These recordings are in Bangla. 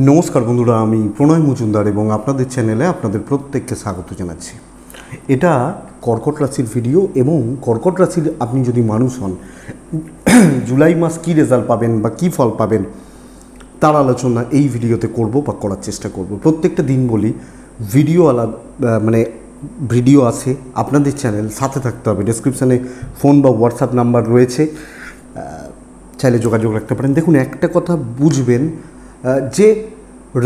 নমস্কার বন্ধুরা, আমি প্রণয় মজুমদার এবং আপনাদের চ্যানেলে আপনাদের প্রত্যেককে স্বাগত জানাচ্ছি। এটা কর্কট রাশির ভিডিও এবং কর্কট রাশির আপনি যদি মানুষ হন, জুলাই মাস কী রেজাল্ট পাবেন বা কী ফল পাবেন তার আলোচনা এই ভিডিওতে করব বা করার চেষ্টা করব। প্রত্যেকটা দিন বলি ভিডিও আছে আপনাদের চ্যানেল সাথে থাকতে হবে। ডেসক্রিপশানে ফোন বা হোয়াটসঅ্যাপ নাম্বার রয়েছে, চাইলে যোগাযোগ রাখতে পারেন। দেখুন, একটা কথা বুঝবেন যে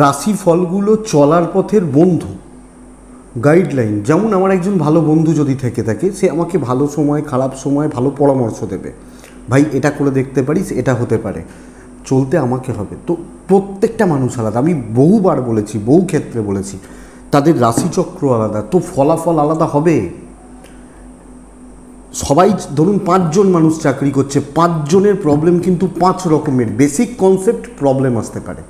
রাশি ফলগুলো চলার পথের বন্ধু, গাইডলাইন। যেমন আমার একজন ভালো বন্ধু যদি থেকে থাকে, সে আমাকে ভালো সময় খারাপ সময় ভালো পরামর্শ দেবে, ভাই এটা করে দেখতে পারিস, এটা হতে পারে, চলতে আমাকে হবে। তো প্রত্যেকটা মানুষ আলাদা, আমি বহুবার বলেছি, বহু ক্ষেত্রে বলেছি, তাদের রাশিচক্র আলাদা, তো ফলাফল আলাদা হবে। সবাই ধরুন 5 জন মানুষ চাকরি করছে, 5 জনের প্রবলেম কিন্তু 5 রকমের বেসিক কনসেপ্ট প্রবলেম আসতে পারে।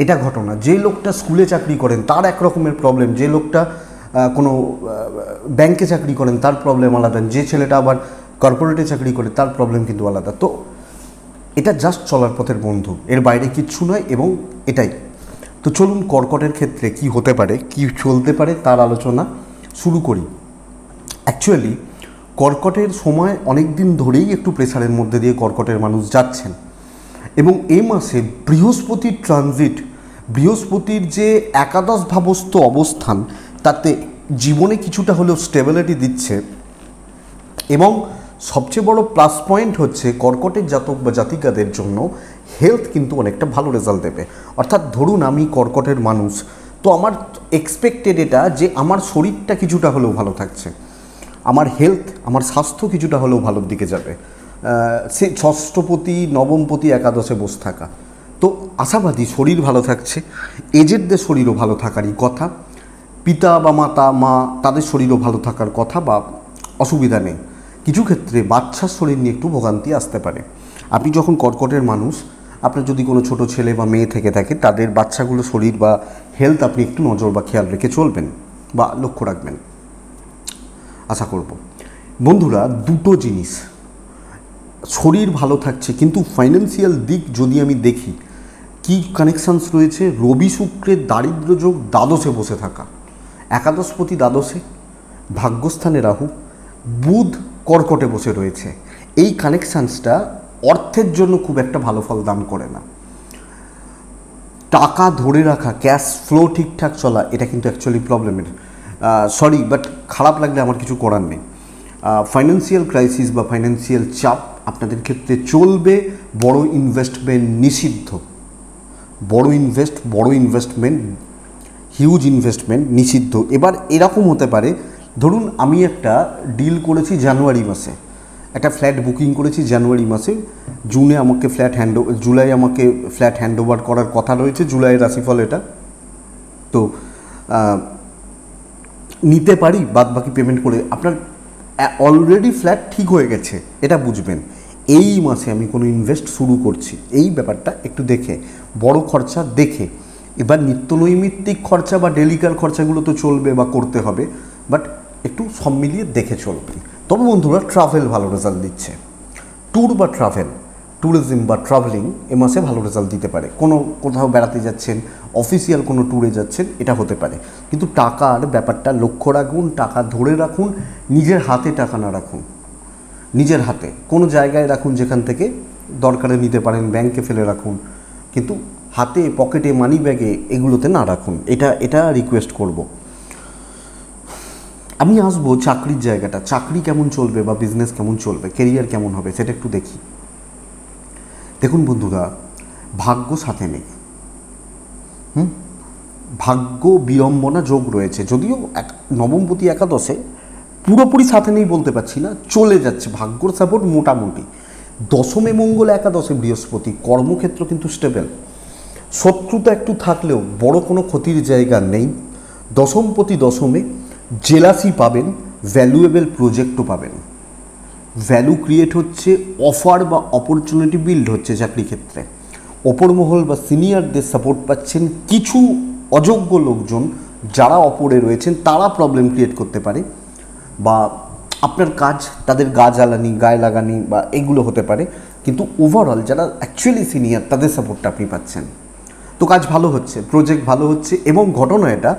এটা ঘটনা। যে লোকটা স্কুলে চাকরি করেন তার এক রকমের প্রবলেম, যে লোকটা কোনো ব্যাংকে চাকরি করেন তার প্রবলেম আলাদা, যে ছেলেটা আবার কর্পোরেটে চাকরি করে তার প্রবলেম কিন্তু আলাদা। তো এটা জাস্ট চলার পথের বন্ধু, এর বাইরে কিচ্ছু নয় এবং এটাই। তো চলুন কর্কটের ক্ষেত্রে কি হতে পারে, কি চলতে পারে তার আলোচনা শুরু করি। অ্যাকচুয়ালি কর্কটের সময় অনেক দিন ধরেই একটু প্রেসারের মধ্যে দিয়ে কর্কটের মানুষ যাচ্ছেন এবং এই মাসে বৃহস্পতির ট্রানজিট, বৃহস্পতির যে একাদশ ভাবস্থ অবস্থান, তাতে জীবনে কিছুটা হলেও স্টেবিলিটি দিচ্ছে। এবং সবচেয়ে বড় প্লাস পয়েন্ট হচ্ছে কর্কটের জাতক বা জাতিকাদের জন্য হেলথ কিন্তু অনেকটা ভালো রেজাল্ট দেবে। অর্থাৎ ধরুন আমি কর্কটের মানুষ, তো আমার এক্সপেক্টেড এটা যে আমার শরীরটা কিছুটা হলেও ভালো থাকছে, আমার হেলথ, আমার স্বাস্থ্য কিছুটা হলেও ভালোর দিকে যাবে। সে ষষ্ঠপতি নবমপতি একাদশে বসে থাকা, তো আশাবাদী শরীর ভালো থাকছে, এজেডদের শরীরও ভালো থাকারই কথা, পিতা বা মা তাদের শরীরও ভালো থাকার কথা, বা অসুবিধা নেই। কিছু ক্ষেত্রে বাচ্চার শরীর নিয়ে একটু ভোগান্তি আসতে পারে। আপনি যখন কর্কটের মানুষ, আপনার যদি কোনো ছোট ছেলে বা মেয়ে থেকে থাকে, তাদের বাচ্চাগুলো শরীর বা হেলথ আপনি একটু নজর বা খেয়াল রেখে চলবেন বা লক্ষ্য রাখবেন, আশা করব। বন্ধুরা, দুটো জিনিস, শরীর ভালো থাকছে কিন্তু ফাইন্যান্সিয়াল দিক যদি আমি দেখি কি কানেকশানস রয়েছে, রবি শুক্রের দারিদ্র যোগ, দ্বাদশে বসে থাকা, একাদশপতি দ্বাদশে, ভাগ্যস্থানে রাহু, বুধ কর্কটে বসে রয়েছে। এই কানেকশানসটা অর্থের জন্য খুব একটা ভালো ফল দান করে না। টাকা ধরে রাখা, ক্যাশ ফ্লো ঠিকঠাক চলা, এটা কিন্তু অ্যাকচুয়ালি প্রবলেমের। বাট খারাপ লাগলে আমার কিছু করার নেই। ফাইন্যান্সিয়াল ক্রাইসিস বা ফাইন্যান্সিয়াল চাপ আপনাদের ক্ষেত্রে চলবে। বড় ইনভেস্টমেন্ট নিষিদ্ধ, বড় ইনভেস্টমেন্ট, হিউজ ইনভেস্টমেন্ট নিষিদ্ধ। এবার এরকম হতে পারে, ধরুন আমি একটা ডিল করেছি জানুয়ারি মাসে, একটা ফ্ল্যাট বুকিং করেছি জানুয়ারি মাসে, জুলাই আমাকে ফ্ল্যাট হ্যান্ডওভার করার কথা রয়েছে, জুলাইয়ের রাশিফল এটা। তো নিতে পারি বাদ বাকি পেমেন্ট করে। আপনার অলরেডি ফ্ল্যাট ঠিক হয়ে গেছে, এটা বুঝবেন। এই মাসে আমি কোনো ইনভেস্ট শুরু করছি, এই ব্যাপারটা একটু দেখে, বড় খরচা দেখে। এবার নিত্যনৈমিত্তিক খরচা বা ডেলিকার খরচাগুলো তো চলবে বা করতে হবে, বাট একটু সব মিলিয়ে দেখে চলবে। তবে বন্ধুরা, ট্রাভেল ভালো রেজাল্ট দিচ্ছে। ট্যুর বা ট্যুরিজম বা ট্রাভেলিং এ মাসে ভালো রেজাল্ট দিতে পারে। কোথাও বেড়াতে যাচ্ছেন, অফিসিয়াল কোনো ট্যুরে যাচ্ছেন, এটা হতে পারে। কিন্তু টাকার ব্যাপারটা লক্ষ্য রাখুন, টাকা ধরে রাখুন, নিজের হাতে টাকা না রাখুন, নিজের হাতে কোনো জায়গায় রাখুন যেখান থেকে দরকারে নিতে পারেন, ব্যাংকে ফেলে রাখুন, কিন্তু হাতে, পকেটে, মানি ব্যাগে এগুলোতে না রাখুন। এটা রিকোয়েস্ট করব। আমি আসবো চাকরির জায়গাটা, চাকরি কেমন চলবে বা বিজনেস কেমন চলবে, কেরিয়ার কেমন হবে সেটা একটু দেখি। দেখুন বন্ধুরা, ভাগ্য সাথে নেই, ভাগ্য বিড়ম্বনা যোগ রয়েছে। যদিও নবমপতি একাদশে পুরোপুরি সাথে নেই বলতে পারছি না, চলে যাচ্ছে ভাগ্যর সাপোর্ট মোটামুটি। দশমে মঙ্গল, একাদশে বৃহস্পতি, কর্মক্ষেত্র কিন্তু স্টেবল। শত্রুতা একটু থাকলেও বড় কোনো ক্ষতির জায়গা নেই। দশমপতি দশমে, জেলাসি পাবেন, ভ্যালুয়েবল প্রজেক্টও পাবেন, ভ্যালু ক্রিয়েট হচ্ছে, অফার বা অপরচুনিটি বিল্ড হচ্ছে চাকরি ক্ষেত্রে। অপর মহল বা সিনিয়রদের সাপোর্ট পাচ্ছেন। কিছু অযোগ্য লোকজন যারা অপরে রয়েছেন তারা প্রবলেম ক্রিয়েট করতে পারে, বা আপনার কাজ তাদের গায়ে লাগানি বা এগুলো হতে পারে। কিন্তু ওভারঅল যারা অ্যাকচুয়ালি সিনিয়র তাদের সাপোর্টটা আপনি পাচ্ছেন। তো কাজ ভালো হচ্ছে, প্রজেক্ট ভালো হচ্ছে, এবং ঘটনা এটা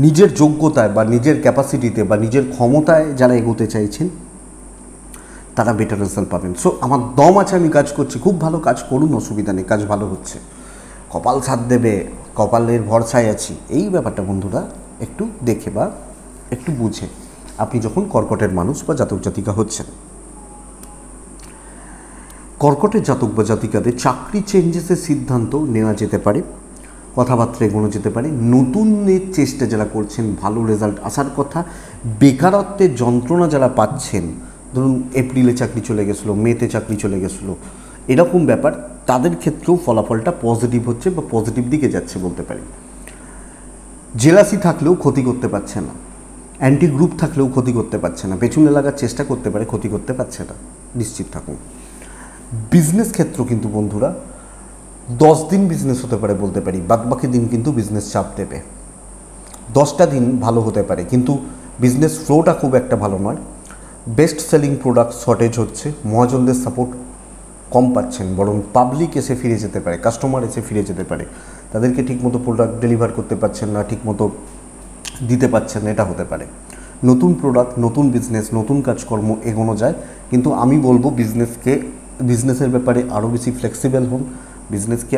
নিজের যোগ্যতায় বা নিজের ক্যাপাসিটিতে বা নিজের ক্ষমতায় যারা এগোতে চাইছেন তারা বেটার রেজাল্ট পাবেন। সো আমার দম আছে, আমি কাজ করছি, খুব ভালো কাজ করুন, অসুবিধা নেই, কাজ ভালো হচ্ছে। কপাল সাথ দেবে, কপালের ভরসায় আছি, এই ব্যাপারটা বন্ধুরা একটু দেখে বা একটু বুঝে আপনি যখন কর্কটের মানুষ বা জাতক জাতিকা হচ্ছেন। কর্কটের জাতক বা জাতিকাদের চাকরি চেঞ্জেসের সিদ্ধান্ত নেওয়া যেতে পারে, কথাবার্তা এগোনো যেতে পারে, নতুনের চেষ্টা যারা করছেন ভালো রেজাল্ট আসার কথা, বেকারত্বের যন্ত্রণা যারা পাচ্ছেন, ধরুন এপ্রিলে চাকরি চলে গেছিলো, মেতে চাকরি চলে গেছিলো, এরকম ব্যাপার, তাদের ক্ষেত্রেও ফলাফলটা পজিটিভ হচ্ছে বা পজিটিভ দিকে যাচ্ছে বলতে পারি। জেলাসি থাকলেও ক্ষতি করতে পারছে না, অ্যান্টি গ্রুপ থাকলেও ক্ষতি করতে পারছে না, পেছনে লাগার চেষ্টা করতে পারে, ক্ষতি করতে পারছে না, নিশ্চিত থাকুন। বিজনেস ক্ষেত্র কিন্তু বন্ধুরা 10 দিন বিজনেস হতে পারে বলতে পারি, বাদবাকি দিন কিন্তু বিজনেস চাপ দেবে। 10টা দিন ভালো হতে পারে, কিন্তু বিজনেস ফ্লোটা খুব একটা ভালো নয়। বেস্ট সেলিং প্রোডাক্ট শর্টেজ হচ্ছে, মহাজনদের সাপোর্ট কম পাচ্ছেন, বরং পাবলিক এসে ফিরে যেতে পারে, কাস্টমার এসে ফিরে যেতে পারে, তাদেরকে ঠিকমতো প্রোডাক্ট ডেলিভার করতে পারছেন না, ঠিকমতো দিতে পারছেন না, এটা হতে পারে। নতুন প্রোডাক্ট, নতুন বিজনেস, নতুন কাজকর্ম এগোনো যায়, কিন্তু আমি বলবো বিজনেসের ব্যাপারে আরও বেশি ফ্লেক্সিবল হন, বিজনেসকে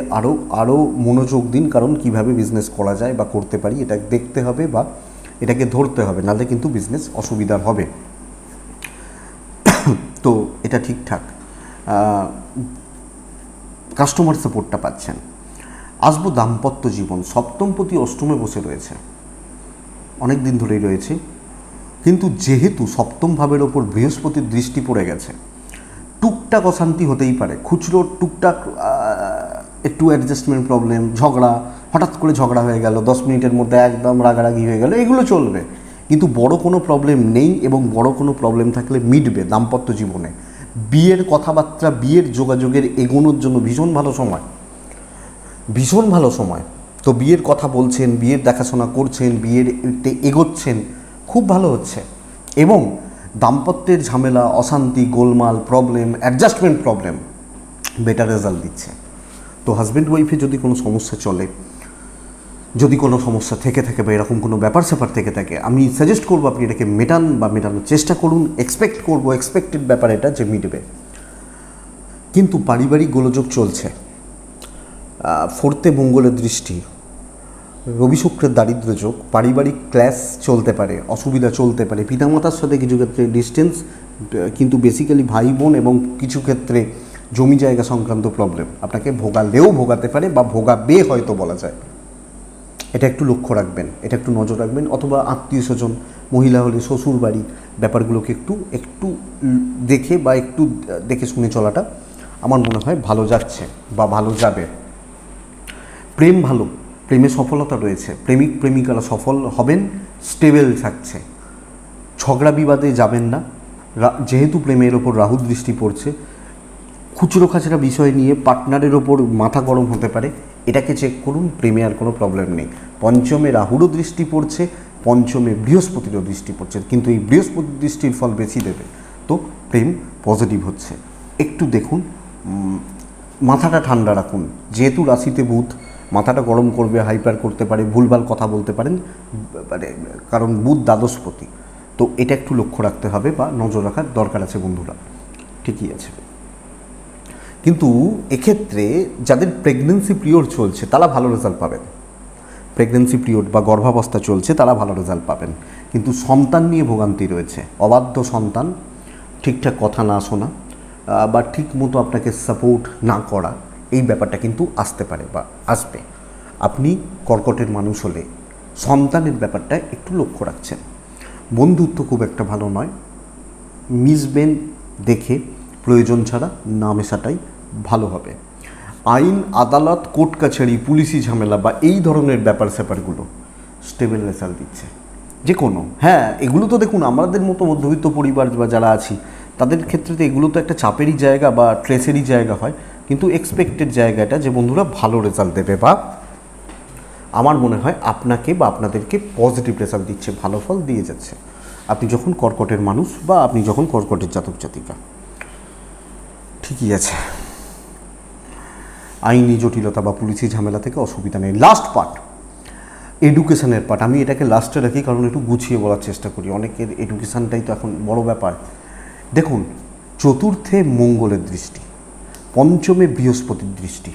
আরও মনোযোগ দিন, কারণ কিভাবে বিজনেস করা যায় বা করতে পারি এটা দেখতে হবে বা এটাকে ধরতে হবে, নাহলে কিন্তু বিজনেস অসুবিধার হবে। তো এটা ঠিকঠাক কাস্টমার সাপোর্টটা পাচ্ছেন। আসবো দাম্পত্য জীবন। সপ্তমপতি অষ্টমে বসে রয়েছে, অনেক দিন ধরেই রয়েছে, কিন্তু যেহেতু সপ্তম ভাবের ওপর বৃহস্পতির দৃষ্টি পড়ে গেছে, টুকটাক অশান্তি হতেই পারে, খুচরো টুকটাক একটু অ্যাডজাস্টমেন্ট প্রবলেম, ঝগড়া, হঠাৎ করে ঝগড়া হয়ে গেল, 10 মিনিটের মধ্যে একদম রাগারাগি হয়ে গেল, এগুলো চলবে, কিন্তু বড় কোনো প্রবলেম নেই, এবং বড় কোনো প্রবলেম থাকলে মিটবে দাম্পত্য জীবনে। বিয়ের কথাবার্তা, বিয়ের যোগাযোগের এগোনোর জন্য ভীষণ ভালো সময়, ভীষণ ভালো সময়। তো বিয়ের কথা বলছেন, বিয়ের দেখাশোনা করছেন, বিয়ের এগোচ্ছেন, খুব ভালো হচ্ছে, এবং দাম্পত্যের ঝামেলা, অশান্তি, গোলমাল, problem, adjustment problem better result দিচ্ছে। তো হাজব্যান্ড ওয়াইফে যদি কোনো সমস্যা চলে, যদি কোনো সমস্যা থেকে থাকে বা এরকম কোনো ব্যাপার স্যাপার থেকে থাকে, আমি সাজেস্ট করবো আপনি এটাকে মেটান বা মেটানোর চেষ্টা করুন। এক্সপেক্টেড ব্যাপার এটা যে মিটবে, কিন্তু পারিবারিক গোলযোগ চলছে, 4th মঙ্গলের দৃষ্টি, রবি শুক্রের দারিদ্র্য যোগ, পারিবারিক ক্ল্যাশ চলতে পারে, অসুবিধা চলতে পারে, পিতামাতার সাথে কিছু ক্ষেত্রে ডিস্টেন্স, কিন্তু বেসিক্যালি ভাই বোন, এবং কিছু ক্ষেত্রে জমি জায়গা সংক্রান্ত প্রবলেম আপনাকে ভোগাতে পারে বা ভোগাবে হয়তো বলা যায়। এটা একটু লক্ষ্য রাখবেন, এটা একটু নজর রাখবেন, অথবা আত্মীয় স্বজন, মহিলা হলে শ্বশুর বাড়ি, ব্যাপারগুলোকে একটু দেখে বা একটু দেখে শুনে চলাটা আমার মনে হয় ভালো যাচ্ছে বা ভালো যাবে। প্রেম ভালো, প্রেমে সফলতা রয়েছে, প্রেমিক প্রেমিকারা সফল হবেন, স্টেবল থাকছে, ঝগড়া বিবাদে যাবেন না, যেহেতু প্রেমের ওপর রাহু দৃষ্টি পড়ছে, খুচরো খাচরা বিষয় নিয়ে পার্টনারের ওপর মাথা গরম হতে পারে, এটাকে চেক করুন, প্রেমে আর কোনো প্রবলেম নেই। পঞ্চমে রাহুরও দৃষ্টি পড়ছে, পঞ্চমে বৃহস্পতিরও দৃষ্টি পড়ছে, কিন্তু এই বৃহস্পতি দৃষ্টির ফল বেশি দেবে, তো প্রেম পজিটিভ হচ্ছে। একটু দেখুন, মাথাটা ঠান্ডা রাখুন, যেহেতু রাশিতে বুধ, মাথাটা গরম করবে, হাইপার করতে পারে, ভুলভাল কথা বলতে পারেন, মানে কারণ বুধ দ্বাদশপতি, তো এটা একটু লক্ষ্য রাখতে হবে বা নজর রাখার দরকার আছে বন্ধুরা, ঠিকই আছে। কিন্তু এক্ষেত্রে যাদের প্রেগনেন্সি পিরিয়ড চলছে তারা ভালো রেজাল্ট পাবেন, প্রেগনেন্সি পিরিয়ড বা গর্ভাবস্থা চলছে তারা ভালো রেজাল্ট পাবেন, কিন্তু সন্তান নিয়ে ভোগান্তি রয়েছে, অবাধ্য সন্তান, ঠিকঠাক কথা না শোনা বা ঠিক মতো আপনাকে সাপোর্ট না করা, এই ব্যাপারটা কিন্তু আসতে পারে বা আসবে। আপনি কর্কটের মানুষ হলে সন্তানের ব্যাপারটা একটু লক্ষ্য রাখছেন। বন্ধুত্ব খুব একটা ভালো নয়, মিশবেন দেখে, প্রয়োজন ছাড়া না মেশাটাই ভালো হবে। আইন, আদালত, কোর্ট কাছারি, পুলিশি ঝামেলা বা এই ধরনের ব্যাপার স্যাপারগুলো স্টেবল রেজাল্ট দিচ্ছে যে কোনো। হ্যাঁ, এগুলো তো দেখুন আমাদের মতো মধ্যবিত্ত পরিবার বা যারা আছি তাদের ক্ষেত্রে তো এগুলো তো একটা চাপেরই জায়গা বা ট্রেসেরই জায়গা হয়, কিন্তু এক্সপেক্টেড জায়গাটা যে বন্ধুরা ভালো রেজাল্ট দেবে বা আমার মনে হয় আপনাকে বা আপনাদেরকে পজিটিভ রেজাল্ট দিচ্ছে, ভালো ফল দিয়ে যাচ্ছে আপনি যখন কর্কটের মানুষ বা আপনি যখন কর্কটের জাতক জাতিকা, ঠিকই আছে। আইনি জটিলতা বা পুলিশি ঝামেলা থেকে অসুবিধা নেই। লাস্ট পার্ট এডুকেশনের পার্ট, আমি এটাকে লাস্টে রাখি কারণ একটু গুছিয়ে বলার চেষ্টা করি, অনেকের এডুকেশানটাই তো এখন বড় ব্যাপার। দেখুন, চতুর্থে মঙ্গলের দৃষ্টি, পঞ্চমে বৃহস্পতির দৃষ্টি,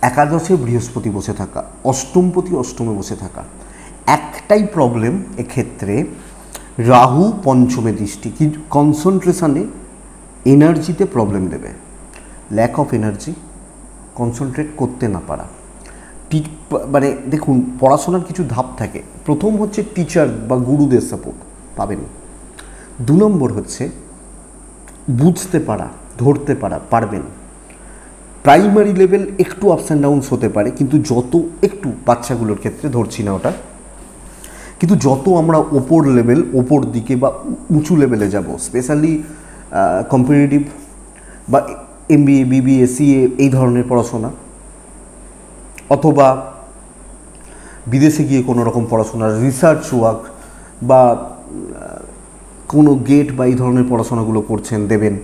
একাদশে বৃহস্পতি বসে থাকা, অষ্টমপতি অষ্টমে বসে থাকা। একটাই প্রবলেম এক্ষেত্রে, রাহু পঞ্চমে দৃষ্টি, কি কনসেন্ট্রেশনে এনার্জিতে প্রবলেম দেবে, ল্যাক অফ এনার্জি, কনসেন্ট্রেট করতে না পারা। মানে দেখুন, পড়াশোনার কিছু ধাপ থাকে। প্রথম হচ্ছে টিচার বা গুরুদের সাপোর্ট পাবেন। 2 নম্বর হচ্ছে বুঝতে পারা, ধরতে পারবেন। প্রাইমারি লেভেল একটু আপস অ্যান্ড ডাউনস হতে পারে, কিন্তু যত একটু বাচ্চাগুলোর ক্ষেত্রে ধরছি না ওটা, কিন্তু যত আমরা ওপর লেভেল, ওপর দিকে বা উঁচু লেভেলে যাব, স্পেশালি কম্পিটিটিভ বা MBA BBA CA এই ধরনের পড়াশোনা, অথবা বিদেশে গিয়ে কোনো রকম পড়াশোনা, রিসার্চ ওয়ার্ক বা কোনো গেট বা এই ধরনের পড়াশোনাগুলো করছেন, দেবেন,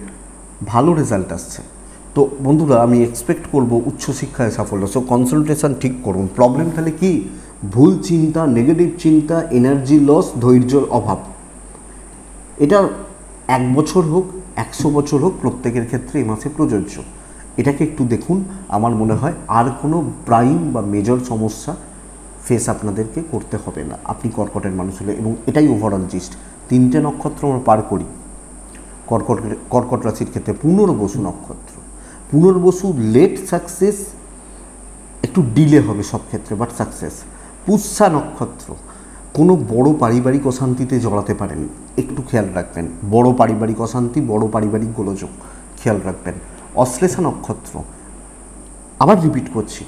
ভালো রেজাল্ট আসছে। তো বন্ধুরা, আমি এক্সপেক্ট করব উচ্চশিক্ষায় সাফল্য। সো কনসেন্ট্রেশন ঠিক করুন। প্রবলেম তাহলে কি? ভুল চিন্তা, নেগেটিভ চিন্তা, এনার্জি লস, ধৈর্যর অভাব। এটা 1 বছর হোক, 100 বছর হোক, প্রত্যেকের ক্ষেত্রে এই মাসে প্রযোজ্য। এটাকে একটু দেখুন। আমার মনে হয় আর কোনো প্রাইম বা মেজর সমস্যা ফেস আপনাদেরকে করতে হবে না, আপনি কর্কটের মানুষ হলে। এবং এটাই ওভারঅল জিস্ট। 3টে নক্ষত্র আমরা পার করি। কর্কট রাশির ক্ষেত্রে পুনর্বসু নক্ষত্র, পুনর্বসু লেট সাকসেস, একটু ডিলে হবে সব ক্ষেত্রে, বাট সাকসেস। পুষ্যা নক্ষত্র, কোনো বড় পারিবারিক অশান্তিতে জড়াতে পারেন, একটু খেয়াল রাখবেন। বড় পারিবারিক অশান্তি, বড় পারিবারিক গোলযোগ, খেয়াল রাখবেন। অশ্লেষা নক্ষত্র, আবার রিপিট করছি,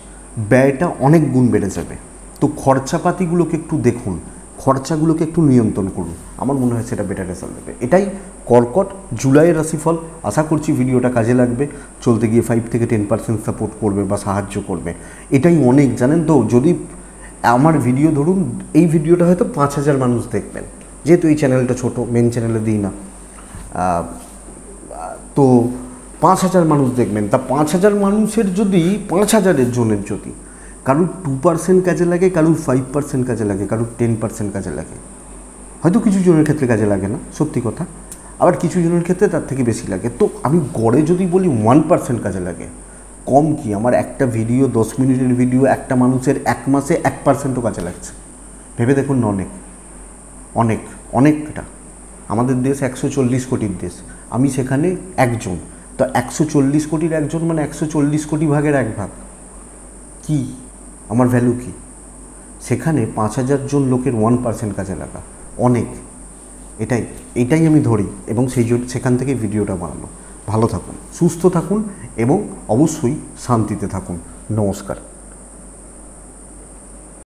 ব্যয়টা অনেক গুণ বেড়ে যাবে। তো খরচাপাতিগুলোকে একটু দেখুন, খরচাগুলোকে একটু নিয়ন্ত্রণ করুন, আমার মনে হয় সেটা বেটার রেজাল্ট দেবে। এটাই কর্কট জুলাইয়ের রাশিফল। আশা করছি ভিডিওটা কাজে লাগবে, চলতে গিয়ে 5 থেকে 10% সাপোর্ট করবে বা সাহায্য করবে। এটাই অনেক, জানেন তো। যদি আমার ভিডিও ধরুন, এই ভিডিওটা হয়তো 5000 মানুষ দেখবেন, যেহেতু এই চ্যানেলটা ছোটো, মেন চ্যানেলে দিই না, তো 5000 মানুষ দেখবেন। তা 5000 মানুষের যদি 5000 জনের যদি কারুর 2% কাজে লাগে, কারুর 5% কাজে লাগে, কারুর 10% কাজে লাগে, হয়তো কিছু জনের ক্ষেত্রে কাজে লাগে না, সত্যি কথা, আবার কিছু জনের ক্ষেত্রে তার থেকে বেশি লাগে। তো আমি গড়ে যদি বলি 1% কাজে লাগে, কম কি? আমার একটা ভিডিও, 10 মিনিটের ভিডিও, একটা মানুষের 1 মাসে 1%ও কাজে লাগছে। ভেবে দেখুন না, অনেকটা। আমাদের দেশ 140 কোটির দেশ, আমি সেখানে একজন। তো 140 কোটির একজন মানে 140 কোটি ভাগের 1 ভাগ। কি আমার ভ্যালু কি? সেখানে 5000 জন লোকের 1% কাজে লাগা অনেক। এটাই আমি ধরি, এবং সেখান থেকে ভিডিওটা বানানো। ভালো থাকুন, সুস্থ থাকুন এবং অবশ্যই শান্তিতে থাকুন। নমস্কার।